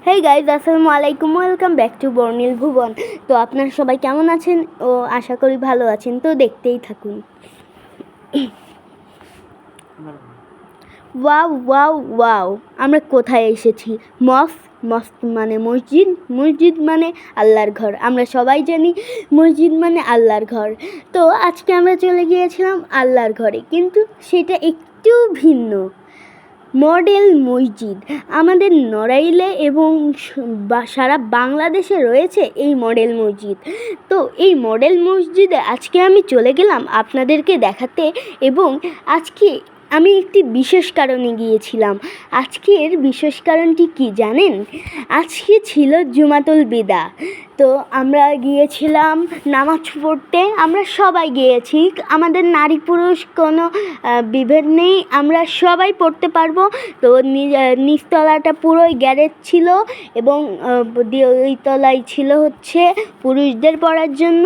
Hey guys, আসসালামু আলাইকুম, welcome back to বর্ণিল ভুবন। তো আপনারা সবাই কেমন আছেন? ও আশা করি ভালো আছেন। তো দেখতেই থাকুন। ওয়াও ওয়াও ওয়াও, আমরা কোথায় এসেছি? মস্ক মানে মসজিদ, মসজিদ মানে আল্লাহর ঘর। আমরা সবাই জানি মসজিদ মানে আল্লাহর ঘর। তো আজকে আমরা চলে গিয়েছিলাম আল্লাহর ঘরে, কিন্তু সেটা একটু ভিন্ন। মডেল মসজিদ আমাদের নড়াইলে এবং সারা বাংলাদেশে রয়েছে এই মডেল মসজিদ। তো এই মডেল মসজিদে আজকে আমি চলে গেলাম আপনাদেরকে দেখাতে, এবং আজকে আমি একটি বিশেষ কারণে গিয়েছিলাম। আজকের বিশেষ কারণটি কি জানেন? আজকে ছিল জুমাতুল বিদা। তো আমরা গিয়েছিলাম নামাজ পড়তে। আমরা সবাই গিয়েছি, আমাদের নারী পুরুষ কোনো বিভেদ নেই, আমরা সবাই পড়তে পারবো। তো নিচতলাটা পুরোই গ্যারেজ ছিল, এবং ওই তলায় ছিল হচ্ছে পুরুষদের পড়ার জন্য,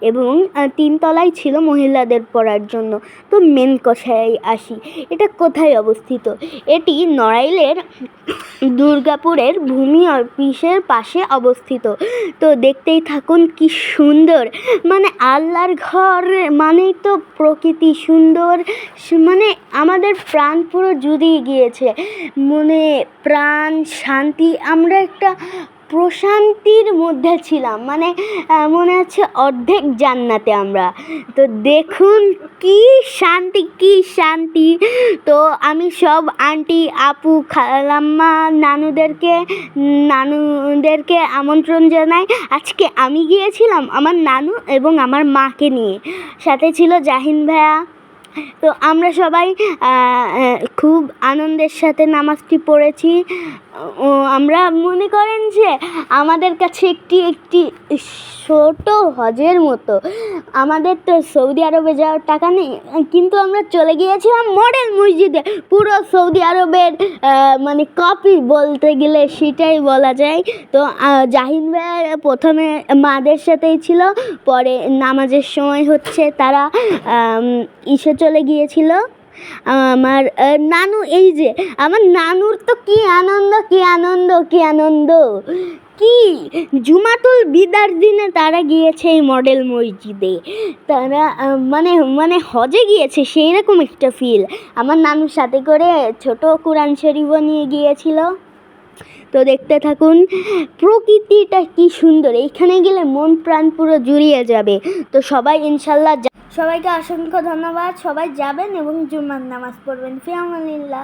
এবং 3 তলায় ছিল মহিলাদের পড়ার জন্য। তো মেন কথায় আসি, এটা কোথায় অবস্থিত? এটি নড়াইলের দুর্গাপুরের ভূমি অফিসের পাশে অবস্থিত। তো দেখতেই থাকুন, কি সুন্দর। মানে আল্লাহর ঘর মানেই তো প্রকৃতি সুন্দর, মানে আমাদের প্রাণ পুরো জুড়িয়ে গিয়েছে, মনে প্রাণ শান্তি। আমরা একটা প্রশান্তির মধ্যে ছিলাম, মানে মনে হচ্ছে অর্ধেক জান্নাতে আমরা। তো দেখুন কি শান্তি, কি শান্তি। তো আমি সব আন্টি, আপু, খালাম্মা, নানুদেরকে আমন্ত্রণ জানাই। আজকে আমি গিয়েছিলাম আমার নানু এবং আমার মাকে নিয়ে, সাথে ছিল জাহিন ভাইয়া। তো আমরা সবাই খুব আনন্দের সাথে নামাজটি পড়েছি। আমরা মনে করেন যে আমাদের কাছে একটি ছোট হজের মতো। আমাদের তো সৌদি আরবে যাওয়ার টাকা নেই, কিন্তু আমরা চলে গিয়েছিলাম মডেল মসজিদে। পুরো সৌদি আরবের মানে কপি বলতে গেলে সেটাই বলা যায়। তো জাহিন ভাই প্রথমে মাদের সাথেই ছিল, পরে নামাজের সময় হচ্ছে তারা চলে গিয়েছিল। আমার নানু, এই যে আমার নানুর তো কি আনন্দ, কি আনন্দ, কি আনন্দ, কি জুমাতুল বিদার দিনে তারা গিয়েছে এই মডেল মসজিদে। তারা মানে হজে গিয়েছে, সেই রকম একটা ফিল। আমার নানুর সাথে করে ছোট কোরআন শরীফও নিয়ে গিয়েছিল। তো দেখতে থাকুন, প্রকৃতিটা কি সুন্দর। এইখানে গেলে মন প্রাণ পুরো জুড়িয়ে যাবে। তো সবাই ইনশাল্লাহ, সবাইকে অসংখ্য ধন্যবাদ। সবাই যাবেন এবং জুম্মার নামাজ পড়বেন। ফি আমানিল্লাহ।